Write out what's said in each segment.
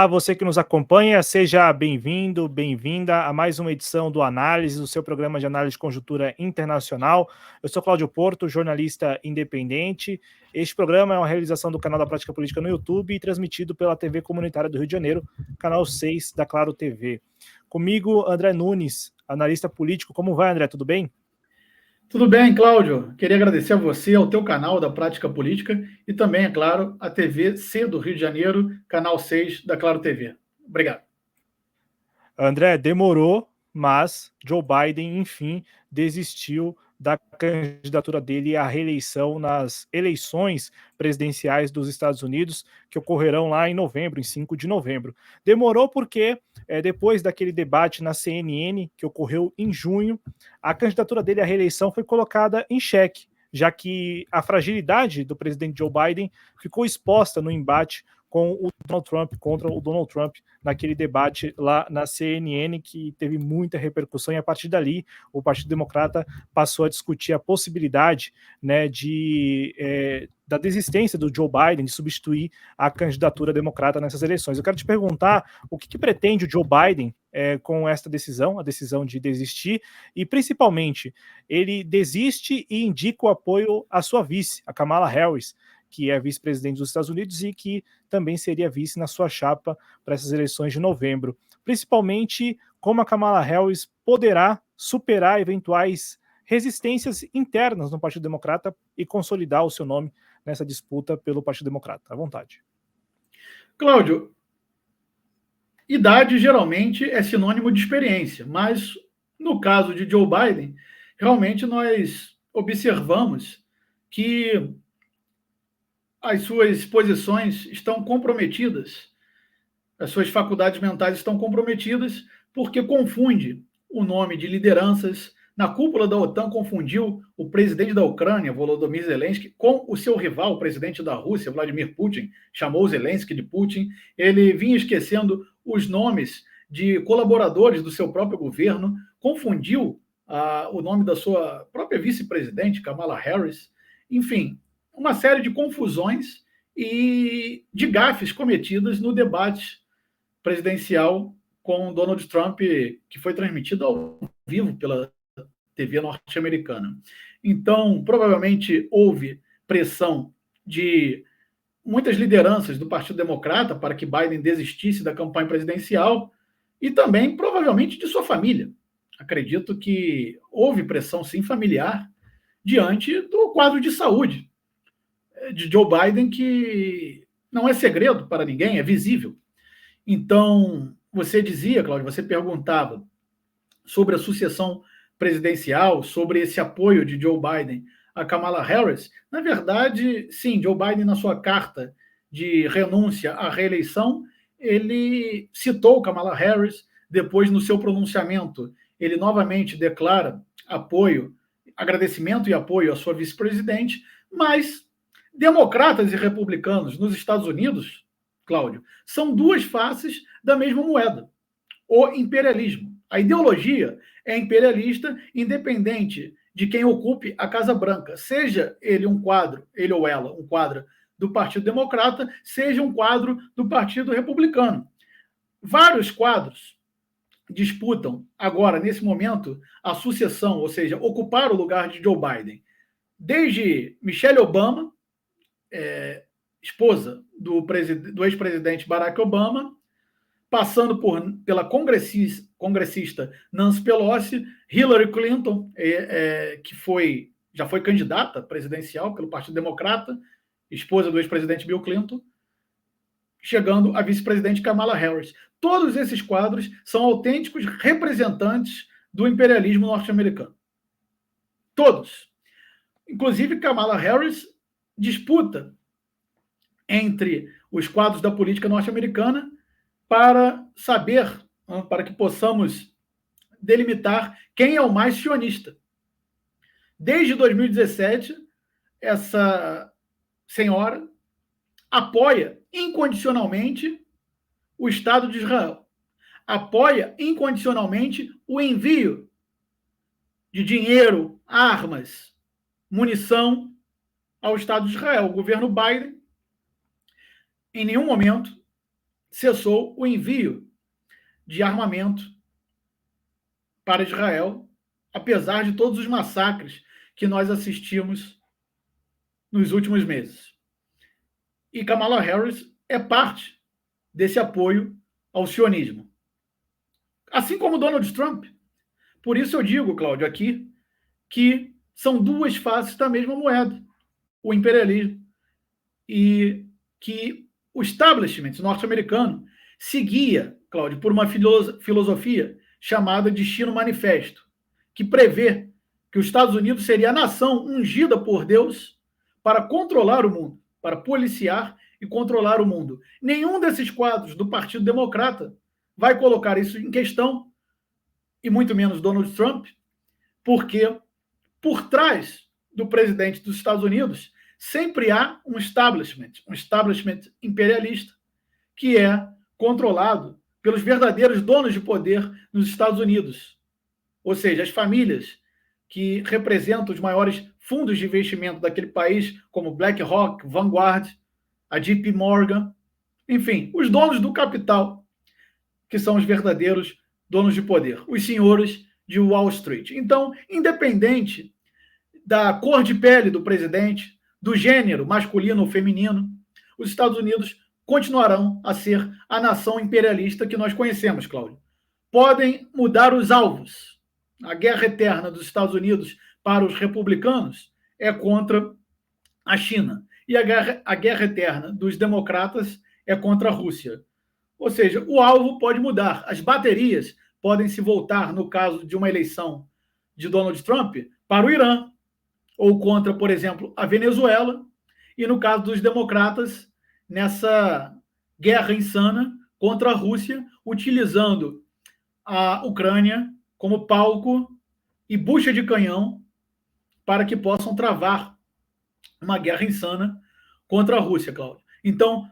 Olá, você que nos acompanha, seja bem-vindo, bem-vinda a mais uma edição do Análise, o seu programa de análise de conjuntura internacional. Eu sou Cláudio Porto, jornalista independente. Este programa é uma realização do canal da Prática Política no YouTube e transmitido pela TV Comunitária do Rio de Janeiro, canal 6 da Claro TV. Comigo, André Nunes, analista político. Como vai, André? Tudo bem? Tudo bem, Cláudio? Queria agradecer a você, ao teu canal da Prática Política e também, é claro, a TV C do Rio de Janeiro, canal 6 da Claro TV. Obrigado. André, demorou, mas Joe Biden, enfim, desistiu da candidatura dele à reeleição nas eleições presidenciais dos Estados Unidos, que ocorrerão lá em novembro, em 5 de novembro. Demorou porque, depois daquele debate na CNN, que ocorreu em junho, a candidatura dele à reeleição foi colocada em xeque, já que a fragilidade do presidente Joe Biden ficou exposta no embate com o Donald Trump, contra o Donald Trump, naquele debate lá na CNN, que teve muita repercussão, e a partir dali o Partido Democrata passou a discutir a possibilidade, né, da desistência do Joe Biden de substituir a candidatura democrata nessas eleições. Eu quero te perguntar o que pretende o Joe Biden com esta decisão, a decisão de desistir, e principalmente, ele desiste e indica o apoio à sua vice, a Kamala Harris, que é vice-presidente dos Estados Unidos e que também seria vice na sua chapa para essas eleições de novembro. Principalmente como a Kamala Harris poderá superar eventuais resistências internas no Partido Democrata e consolidar o seu nome nessa disputa pelo Partido Democrata. À vontade. Cláudio, idade geralmente é sinônimo de experiência, mas no caso de Joe Biden, realmente nós observamos que as suas posições estão comprometidas, as suas faculdades mentais estão comprometidas, porque confunde o nome de lideranças. Na cúpula da OTAN, confundiu o presidente da Ucrânia, Volodymyr Zelensky, com o seu rival, o presidente da Rússia, Vladimir Putin, chamou Zelensky de Putin. Ele vinha esquecendo os nomes de colaboradores do seu próprio governo, confundiu o nome da sua própria vice-presidente, Kamala Harris. Enfim, uma série de confusões e de gafes cometidas no debate presidencial com Donald Trump, que foi transmitido ao vivo pela TV norte-americana. Então, provavelmente houve pressão de muitas lideranças do Partido Democrata para que Biden desistisse da campanha presidencial e também, provavelmente, de sua família. Acredito que houve pressão, sim, familiar diante do quadro de saúde de Joe Biden, que não é segredo para ninguém, é visível. Então, você dizia, Cláudio, você perguntava sobre a sucessão presidencial, sobre esse apoio de Joe Biden a Kamala Harris. Na verdade, sim, Joe Biden, na sua carta de renúncia à reeleição, ele citou Kamala Harris. Depois, no seu pronunciamento, ele novamente declara apoio, agradecimento e apoio à sua vice-presidente, mas democratas e republicanos nos Estados Unidos, Cláudio, são duas faces da mesma moeda. O imperialismo. A ideologia é imperialista, independente de quem ocupe a Casa Branca, seja ele um quadro, ele ou ela, um quadro do Partido Democrata, seja um quadro do Partido Republicano. Vários quadros disputam agora, nesse momento, a sucessão, ou seja, ocupar o lugar de Joe Biden. Desde Michelle Obama, esposa do ex-presidente Barack Obama, passando pela congressista Nancy Pelosi, Hillary Clinton, que já foi candidata presidencial pelo Partido Democrata, esposa do ex-presidente Bill Clinton, chegando a vice-presidente Kamala Harris. Todos esses quadros são autênticos representantes do imperialismo norte-americano. Todos. Inclusive, Kamala Harris disputa entre os quadros da política norte-americana para saber, para que possamos delimitar quem é o mais sionista. Desde 2017, essa senhora apoia incondicionalmente o Estado de Israel, apoia incondicionalmente o envio de dinheiro, armas, munição ao Estado de Israel. O governo Biden, em nenhum momento, cessou o envio de armamento para Israel, apesar de todos os massacres que nós assistimos nos últimos meses. E Kamala Harris é parte desse apoio ao sionismo. Assim como Donald Trump. Por isso eu digo, Cláudio, aqui, que são duas faces da mesma moeda, o imperialismo, e que o establishment norte-americano seguia, Cláudio, por uma filosofia chamada Destino Manifesto, que prevê que os Estados Unidos seria a nação ungida por Deus para controlar o mundo, para policiar e controlar o mundo. Nenhum desses quadros do Partido Democrata vai colocar isso em questão, e muito menos Donald Trump, porque por trás do presidente dos Estados Unidos sempre há um establishment imperialista, que é controlado pelos verdadeiros donos de poder nos Estados Unidos, ou seja, as famílias que representam os maiores fundos de investimento daquele país, como BlackRock, Vanguard, a JP Morgan, enfim, os donos do capital, que são os verdadeiros donos de poder, os senhores de Wall Street. Então, independente da cor de pele do presidente, do gênero masculino ou feminino, os Estados Unidos continuarão a ser a nação imperialista que nós conhecemos, Cláudio. Podem mudar os alvos. A guerra eterna dos Estados Unidos para os republicanos é contra a China. E a guerra eterna dos democratas é contra a Rússia. Ou seja, o alvo pode mudar. As baterias podem se voltar, no caso de uma eleição de Donald Trump, para o Irã, ou contra, por exemplo, a Venezuela, e no caso dos democratas, nessa guerra insana contra a Rússia, utilizando a Ucrânia como palco e bucha de canhão para que possam travar uma guerra insana contra a Rússia, Cláudio. Então,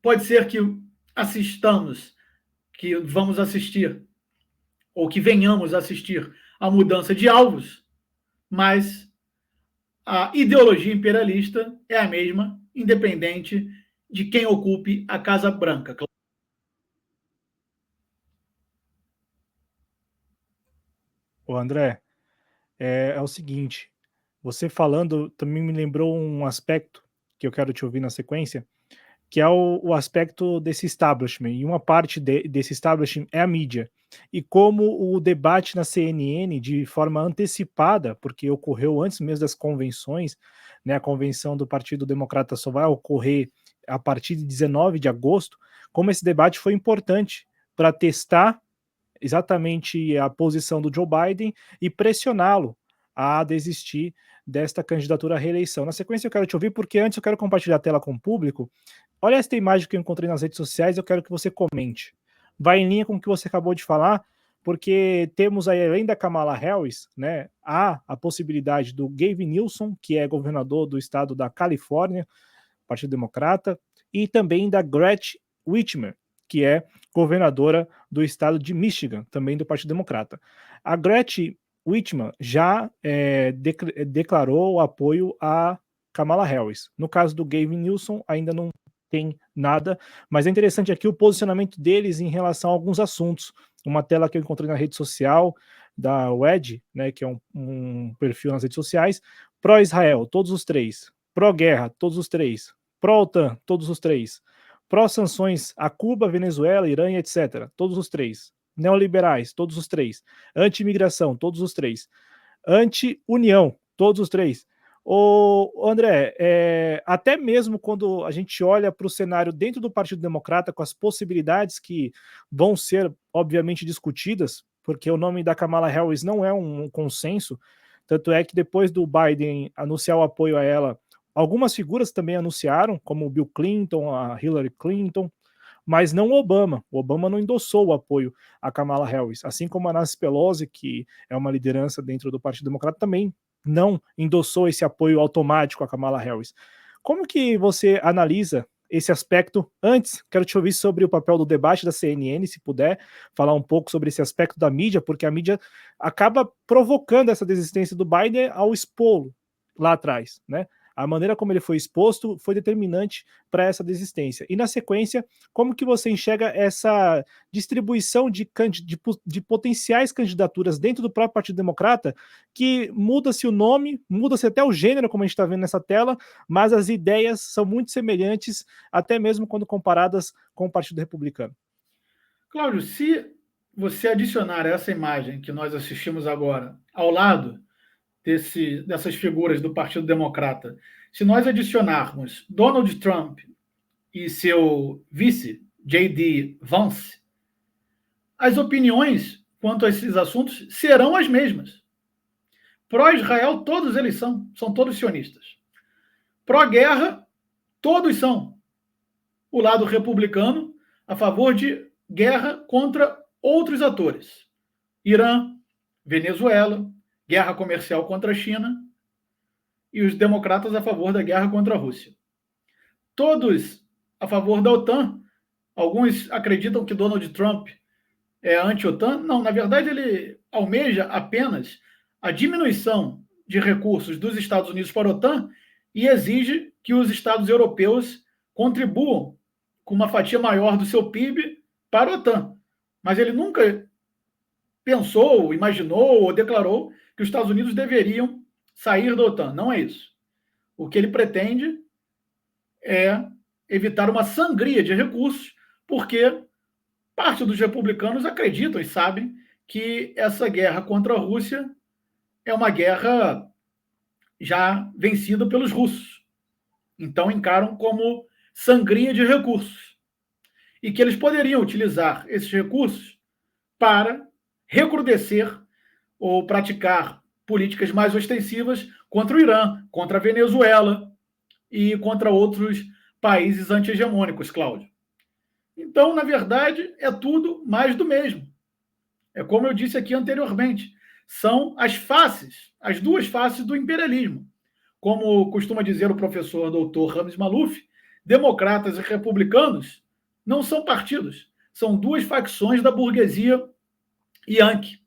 pode ser que assistamos, que vamos assistir, ou que venhamos assistir a mudança de alvos, mas a ideologia imperialista é a mesma, independente de quem ocupe a Casa Branca. Ô André, é o seguinte, você falando também me lembrou um aspecto que eu quero te ouvir na sequência, que é o aspecto desse establishment, e uma parte desse establishment é a mídia. E como o debate na CNN, de forma antecipada, porque ocorreu antes mesmo das convenções, né, a convenção do Partido Democrata só vai ocorrer a partir de 19 de agosto, como esse debate foi importante para testar exatamente a posição do Joe Biden e pressioná-lo a desistir desta candidatura à reeleição. Na sequência eu quero te ouvir, porque antes eu quero compartilhar a tela com o público. Olha esta imagem que eu encontrei nas redes sociais, eu quero que você comente. Vai em linha com o que você acabou de falar, porque temos aí, além da Kamala Harris, né, há a possibilidade do Gavin Newsom, que é governador do estado da Califórnia, Partido Democrata, e também da Gretchen Whitmer, que é governadora do estado de Michigan, também do Partido Democrata. A Gretchen Whitmer já declarou o apoio a Kamala Harris. No caso do Gavin Newsom, ainda não tem nada, mas é interessante aqui o posicionamento deles em relação a alguns assuntos. Uma tela que eu encontrei na rede social da Wedge, né, que é um perfil nas redes sociais, pró-Israel, todos os três, pró-guerra, todos os três, pró-OTAN, todos os três, pró-sanções a Cuba, Venezuela, Irã, etc., todos os três, neoliberais, todos os três, anti-imigração, todos os três, anti-união, todos os três. Ô, André, até mesmo quando a gente olha para o cenário dentro do Partido Democrata, com as possibilidades que vão ser, obviamente, discutidas, porque o nome da Kamala Harris não é um consenso, tanto é que depois do Biden anunciar o apoio a ela, algumas figuras também anunciaram, como o Bill Clinton, a Hillary Clinton, mas não o Obama. O Obama não endossou o apoio a Kamala Harris, assim como a Nancy Pelosi, que é uma liderança dentro do Partido Democrata, também não endossou esse apoio automático a Kamala Harris. Como que você analisa esse aspecto? Antes, quero te ouvir sobre o papel do debate da CNN, se puder falar um pouco sobre esse aspecto da mídia, porque a mídia acaba provocando essa desistência do Biden ao expô-lo lá atrás, né? A maneira como ele foi exposto foi determinante para essa desistência. E na sequência, como que você enxerga essa distribuição de potenciais candidaturas dentro do próprio Partido Democrata, que muda-se o nome, muda-se até o gênero, como a gente está vendo nessa tela, mas as ideias são muito semelhantes, até mesmo quando comparadas com o Partido Republicano. Cláudio, se você adicionar essa imagem que nós assistimos agora ao lado dessas figuras do Partido Democrata, se nós adicionarmos Donald Trump e seu vice, J.D. Vance, as opiniões quanto a esses assuntos serão as mesmas. Pró-Israel, todos eles são todos sionistas. Pró-guerra, todos são. O lado republicano, a favor de guerra contra outros atores. Irã, Venezuela, guerra comercial contra a China, e os democratas a favor da guerra contra a Rússia. Todos a favor da OTAN. Alguns acreditam que Donald Trump é anti-OTAN. Não, na verdade ele almeja apenas a diminuição de recursos dos Estados Unidos para a OTAN e exige que os Estados europeus contribuam com uma fatia maior do seu PIB para a OTAN. Mas ele nunca pensou, imaginou ou declarou que os Estados Unidos deveriam sair da OTAN. Não é isso. O que ele pretende é evitar uma sangria de recursos, porque parte dos republicanos acreditam e sabem que essa guerra contra a Rússia é uma guerra já vencida pelos russos. Então encaram como sangria de recursos. E que eles poderiam utilizar esses recursos para recrudescer ou praticar políticas mais ostensivas contra o Irã, contra a Venezuela e contra outros países anti-hegemônicos, Cláudio. Então, na verdade, é tudo mais do mesmo. É como eu disse aqui anteriormente, são as duas faces do imperialismo. Como costuma dizer o professor doutor Rams Maluf, democratas e republicanos não são partidos, são duas facções da burguesia yankee.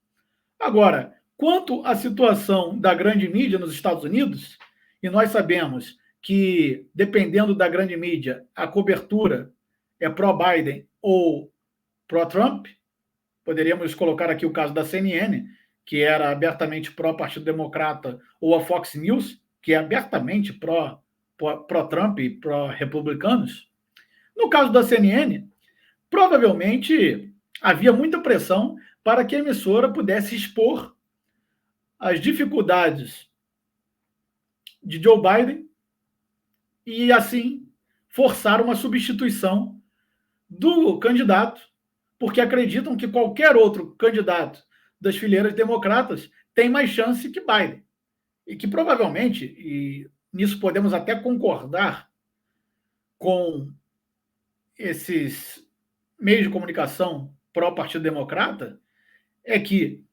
Agora, quanto à situação da grande mídia nos Estados Unidos, e nós sabemos que, dependendo da grande mídia, a cobertura é pró-Biden ou pró-Trump, poderíamos colocar aqui o caso da CNN, que era abertamente pró-Partido Democrata, ou a Fox News, que é abertamente pró-Trump e pró-republicanos. No caso da CNN, provavelmente havia muita pressão para que a emissora pudesse expor as dificuldades de Joe Biden e, assim, forçar uma substituição do candidato, porque acreditam que qualquer outro candidato das fileiras democratas tem mais chance que Biden. E que provavelmente, e nisso podemos até concordar com esses meios de comunicação pró-Partido Democrata, é que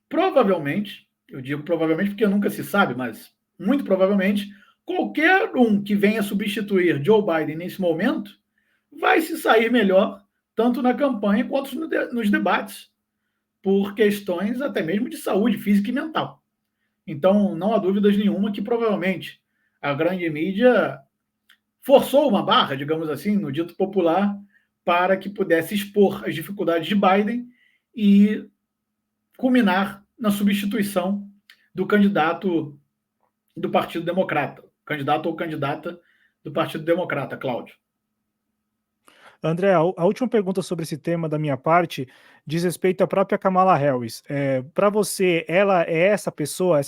provavelmente, eu digo provavelmente porque nunca se sabe, mas muito provavelmente, qualquer um que venha substituir Joe Biden nesse momento vai se sair melhor, tanto na campanha quanto nos debates, por questões até mesmo de saúde física e mental. Então, não há dúvidas nenhuma que provavelmente a grande mídia forçou uma barra, digamos assim, no dito popular, para que pudesse expor as dificuldades de Biden e culminar na substituição do candidato do Partido Democrata, candidato ou candidata do Partido Democrata, Cláudio. André, a última pergunta sobre esse tema da minha parte diz respeito à própria Kamala Harris. Para você, ela é essa pessoa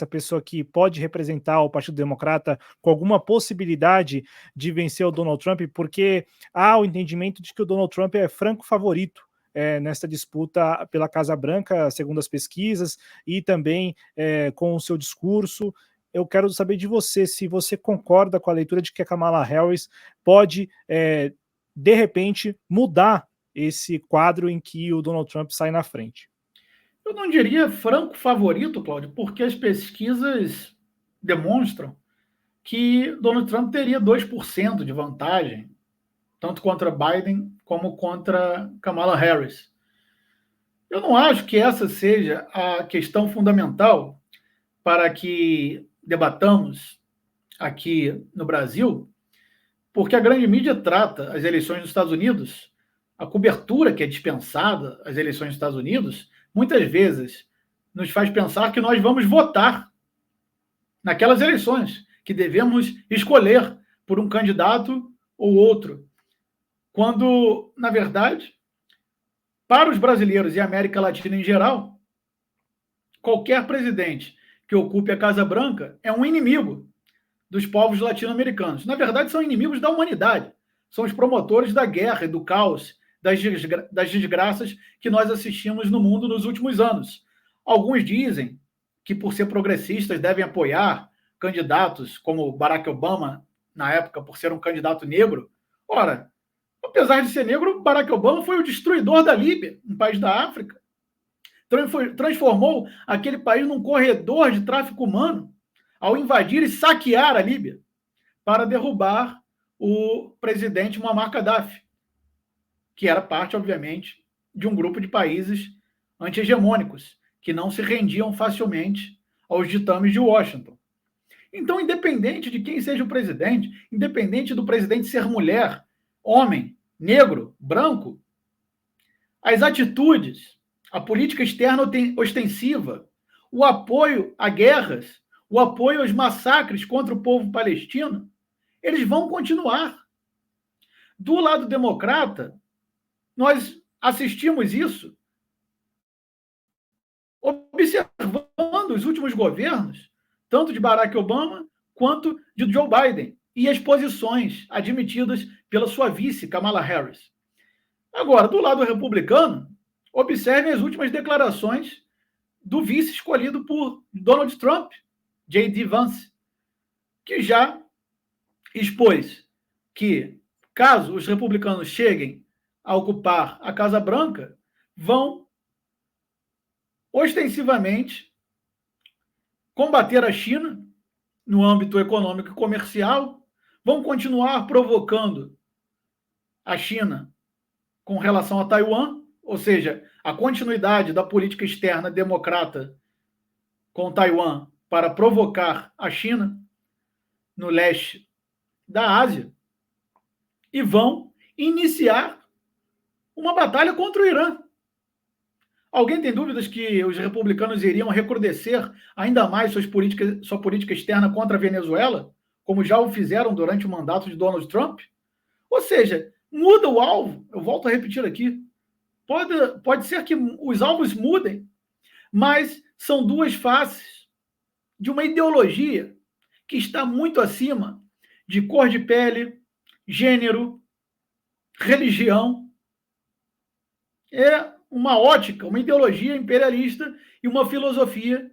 que pode representar o Partido Democrata com alguma possibilidade de vencer o Donald Trump? Porque há o entendimento de que o Donald Trump é franco favorito nessa disputa pela Casa Branca, segundo as pesquisas, e também com o seu discurso. Eu quero saber de você, se você concorda com a leitura de que a Kamala Harris pode de repente, mudar esse quadro em que o Donald Trump sai na frente? Eu não diria franco favorito, Cláudio, porque as pesquisas demonstram que Donald Trump teria 2% de vantagem, tanto contra Biden como contra Kamala Harris. Eu não acho que essa seja a questão fundamental para que debatamos aqui no Brasil, porque a grande mídia trata as eleições dos Estados Unidos, a cobertura que é dispensada às eleições dos Estados Unidos, muitas vezes nos faz pensar que nós vamos votar naquelas eleições, que devemos escolher por um candidato ou outro, quando, na verdade, para os brasileiros e a América Latina em geral, qualquer presidente que ocupe a Casa Branca é um inimigo dos povos latino-americanos. Na verdade, são inimigos da humanidade. São os promotores da guerra e do caos, das desgraças que nós assistimos no mundo nos últimos anos. Alguns dizem que, por ser progressistas, devem apoiar candidatos como Barack Obama, na época, por ser um candidato negro. Ora, apesar de ser negro, Barack Obama foi o destruidor da Líbia, um país da África. Transformou aquele país num corredor de tráfico humano ao invadir e saquear a Líbia para derrubar o presidente Muammar Gaddafi, que era parte, obviamente, de um grupo de países anti-hegemônicos, que não se rendiam facilmente aos ditames de Washington. Então, independente de quem seja o presidente, independente do presidente ser mulher, homem, negro, branco, as atitudes, a política externa ostensiva, o apoio a guerras, o apoio aos massacres contra o povo palestino, eles vão continuar. Do lado democrata, nós assistimos isso observando os últimos governos, tanto de Barack Obama quanto de Joe Biden, e as posições admitidas pela sua vice, Kamala Harris. Agora, do lado republicano, observem as últimas declarações do vice escolhido por Donald Trump, J.D. Vance, que já expôs que, caso os republicanos cheguem a ocupar a Casa Branca, vão ostensivamente combater a China no âmbito econômico e comercial, vão continuar provocando a China com relação a Taiwan, ou seja, a continuidade da política externa democrata com Taiwan para provocar a China no leste da Ásia, e vão iniciar uma batalha contra o Irã. Alguém tem dúvidas que os republicanos iriam recrudescer ainda mais sua política externa contra a Venezuela, como já o fizeram durante o mandato de Donald Trump? Ou seja, muda o alvo, eu volto a repetir aqui, pode ser que os alvos mudem, mas são duas faces de uma ideologia que está muito acima de cor de pele, gênero, religião. É uma ótica, uma ideologia imperialista e uma filosofia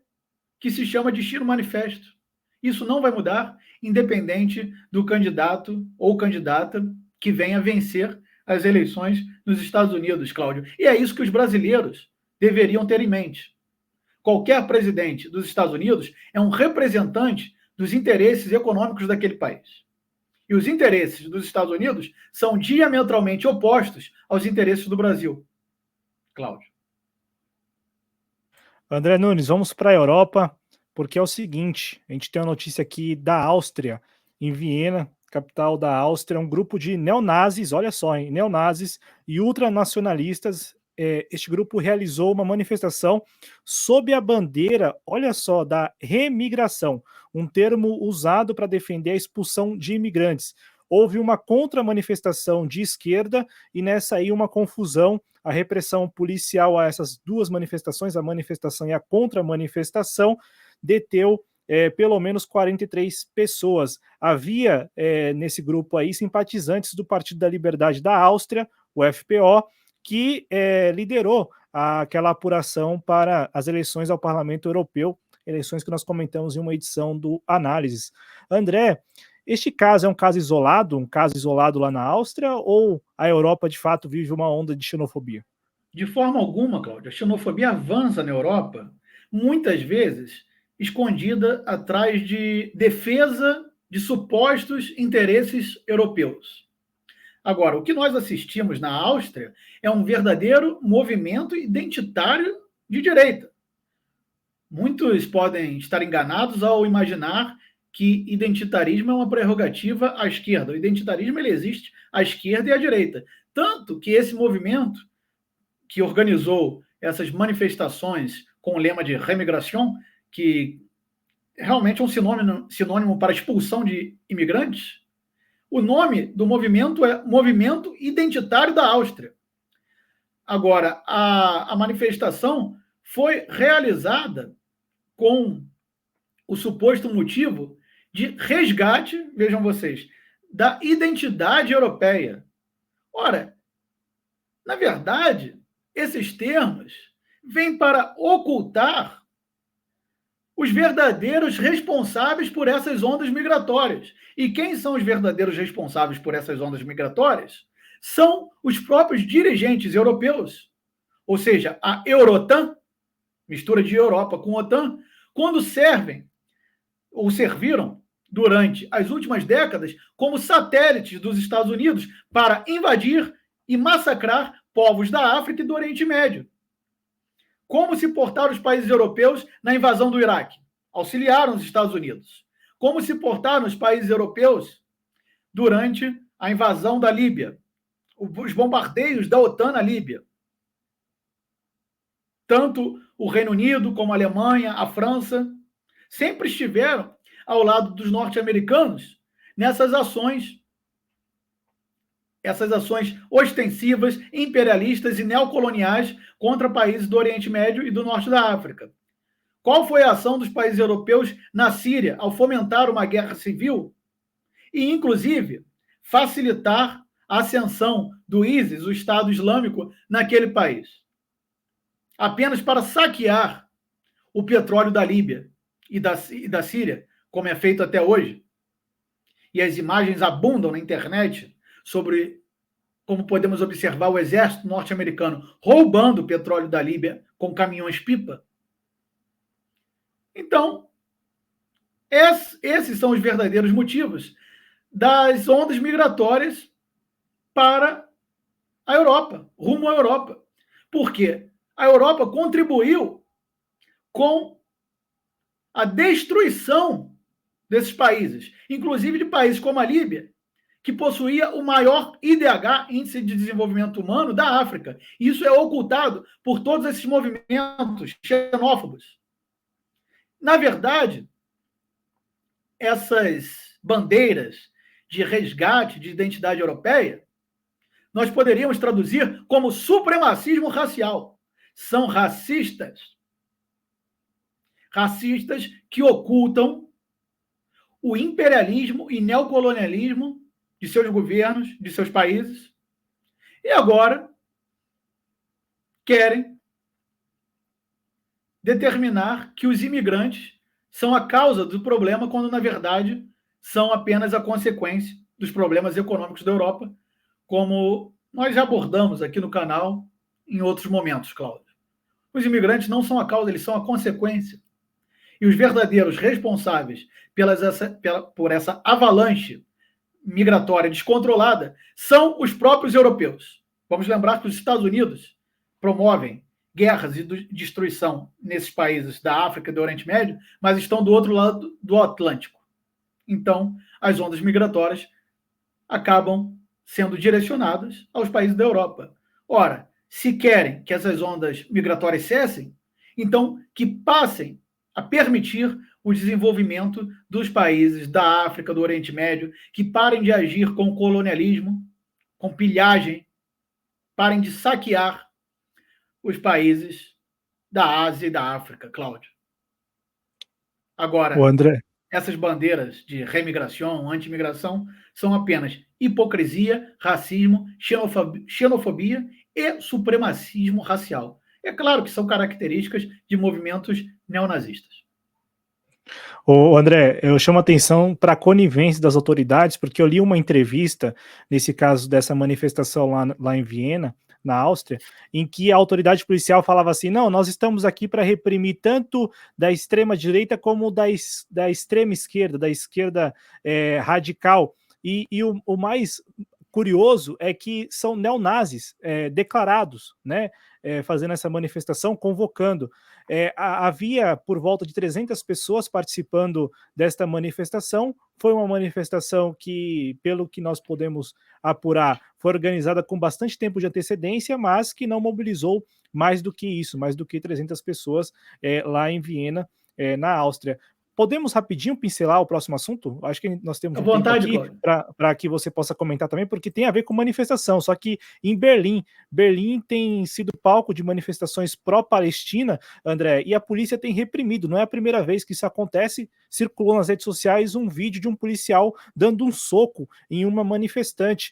que se chama Destino Manifesto. Isso não vai mudar, independente do candidato ou candidata que venha vencer as eleições nos Estados Unidos, Cláudio. E é isso que os brasileiros deveriam ter em mente. Qualquer presidente dos Estados Unidos é um representante dos interesses econômicos daquele país. E os interesses dos Estados Unidos são diametralmente opostos aos interesses do Brasil. Cláudio. André Nunes, vamos para a Europa, porque é o seguinte, a gente tem uma notícia aqui da Áustria, em Viena, capital da Áustria, um grupo de neonazis, olha só, hein, neonazis e ultranacionalistas. Este grupo realizou uma manifestação sob a bandeira, olha só, da remigração, um termo usado para defender a expulsão de imigrantes. Houve uma contra-manifestação de esquerda e nessa aí uma confusão, a repressão policial a essas duas manifestações, a manifestação e a contra-manifestação, deteu pelo menos 43 pessoas. Havia nesse grupo aí simpatizantes do Partido da Liberdade da Áustria, o FPO, que liderou aquela apuração para as eleições ao Parlamento Europeu, eleições que nós comentamos em uma edição do Análises. André, este caso é um caso isolado lá na Áustria, ou a Europa de fato vive uma onda de xenofobia? De forma alguma, Cláudio, a xenofobia avança na Europa, muitas vezes escondida atrás de defesa de supostos interesses europeus. Agora, o que nós assistimos na Áustria é um verdadeiro movimento identitário de direita. Muitos podem estar enganados ao imaginar que identitarismo é uma prerrogativa à esquerda. O identitarismo ele existe à esquerda e à direita. Tanto que esse movimento que organizou essas manifestações com o lema de remigração, que realmente é um sinônimo para expulsão de imigrantes, o nome do movimento é Movimento Identitário da Áustria. Agora, a manifestação foi realizada com o suposto motivo de resgate, vejam vocês, da identidade europeia. Ora, na verdade, esses termos vêm para ocultar os verdadeiros responsáveis por essas ondas migratórias. E quem são os verdadeiros responsáveis por essas ondas migratórias? São os próprios dirigentes europeus. Ou seja, a Eurotan, mistura de Europa com OTAN, quando servem ou serviram durante as últimas décadas como satélites dos Estados Unidos para invadir e massacrar povos da África e do Oriente Médio. Como se portaram os países europeus na invasão do Iraque? Auxiliaram os Estados Unidos. Como se portaram os países europeus durante a invasão da Líbia? Os bombardeios da OTAN na Líbia. Tanto o Reino Unido como a Alemanha, a França, sempre estiveram ao lado dos norte-americanos nessas ações, essas ações ostensivas, imperialistas e neocoloniais contra países do Oriente Médio e do Norte da África. Qual foi a ação dos países europeus na Síria ao fomentar uma guerra civil e, inclusive, facilitar a ascensão do ISIS, o Estado Islâmico, naquele país? Apenas para saquear o petróleo da Líbia e da Síria, como é feito até hoje. E as imagens abundam na internet sobre como podemos observar o exército norte-americano roubando o petróleo da Líbia com caminhões-pipa. Então, esses são os verdadeiros motivos das ondas migratórias para a Europa, rumo à Europa. Por quê? A Europa contribuiu com a destruição desses países, inclusive de países como a Líbia, que possuía o maior IDH, Índice de Desenvolvimento Humano, da África. Isso é ocultado por todos esses movimentos xenófobos. Na verdade, essas bandeiras de resgate de identidade europeia, nós poderíamos traduzir como supremacismo racial. São racistas. Racistas que ocultam o imperialismo e neocolonialismo de seus governos, de seus países, e agora querem determinar que os imigrantes são a causa do problema, quando, na verdade, são apenas a consequência dos problemas econômicos da Europa, como nós já abordamos aqui no canal em outros momentos, Cláudio. Os imigrantes não são a causa, eles são a consequência. E os verdadeiros responsáveis por essa avalanche migratória descontrolada são os próprios europeus. Vamos lembrar que os Estados Unidos promovem guerras e destruição nesses países da África e do Oriente Médio, mas estão do outro lado do Atlântico. Então, as ondas migratórias acabam sendo direcionadas aos países da Europa. Ora, se querem que essas ondas migratórias cessem, então que passem a permitir o desenvolvimento dos países da África, do Oriente Médio, que parem de agir com colonialismo, com pilhagem, parem de saquear os países da Ásia e da África, Cláudio. Agora, André, essas bandeiras de remigração, anti-imigração, são apenas hipocrisia, racismo, xenofobia e supremacismo racial. É claro que são características de movimentos neonazistas. André, eu chamo a atenção para a conivência das autoridades, porque eu li uma entrevista, nesse caso dessa manifestação lá em Viena, na Áustria, em que a autoridade policial falava assim: não, nós estamos aqui para reprimir tanto da extrema-direita como da extrema esquerda, da esquerda radical. E o mais curioso é que são neonazis declarados, né? fazendo essa manifestação, convocando. Havia por volta de 300 pessoas participando desta manifestação. Foi uma manifestação que, pelo que nós podemos apurar, foi organizada com bastante tempo de antecedência, mas que não mobilizou mais do que isso, mais do que 300 pessoas lá em Viena, na Áustria. Podemos rapidinho pincelar o próximo assunto? Acho que nós temos À um tempo vontade, aqui Cláudio. para que você possa comentar também, porque tem a ver com manifestação. Só que em Berlim tem sido palco de manifestações pró-Palestina, André, e a polícia tem reprimido. Não é a primeira vez que isso acontece. Circulou nas redes sociais um vídeo de um policial dando um soco em uma manifestante.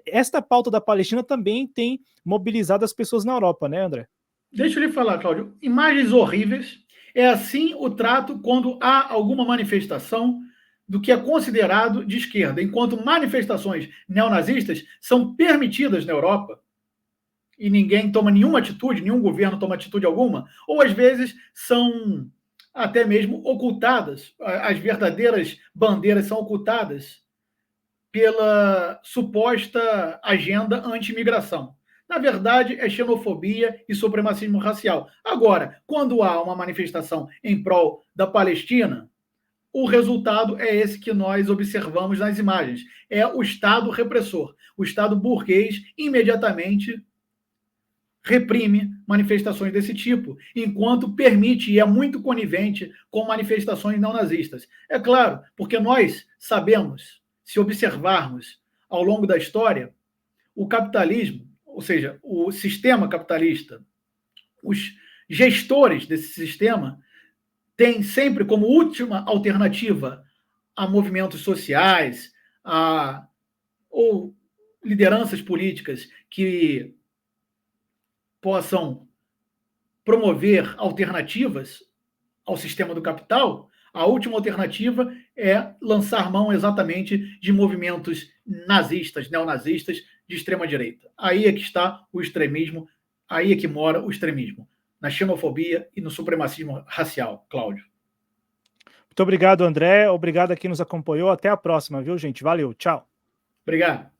Esta pauta da Palestina também tem mobilizado as pessoas na Europa, né, André? Deixa eu lhe falar, Cláudio. Imagens horríveis. É assim o trato quando há alguma manifestação do que é considerado de esquerda, enquanto manifestações neonazistas são permitidas na Europa e ninguém toma nenhuma atitude, nenhum governo toma atitude alguma, ou às vezes são até mesmo ocultadas, as verdadeiras bandeiras são ocultadas pela suposta agenda anti-imigração. Na verdade, é xenofobia e supremacismo racial. Agora, quando há uma manifestação em prol da Palestina, o resultado é esse que nós observamos nas imagens. É o Estado repressor. O Estado burguês imediatamente reprime manifestações desse tipo, enquanto permite e é muito conivente com manifestações não nazistas. É claro, porque nós sabemos, se observarmos ao longo da história, o capitalismo, ou seja, o sistema capitalista, os gestores desse sistema têm sempre como última alternativa a movimentos sociais, ou lideranças políticas que possam promover alternativas ao sistema do capital, a última alternativa é lançar mão exatamente de movimentos nazistas, neonazistas, de extrema-direita. Aí é que está o extremismo, aí é que mora o extremismo, na xenofobia e no supremacismo racial, Cláudio. Muito obrigado, André. Obrigado a quem nos acompanhou. Até a próxima, viu, gente? Valeu. Tchau. Obrigado.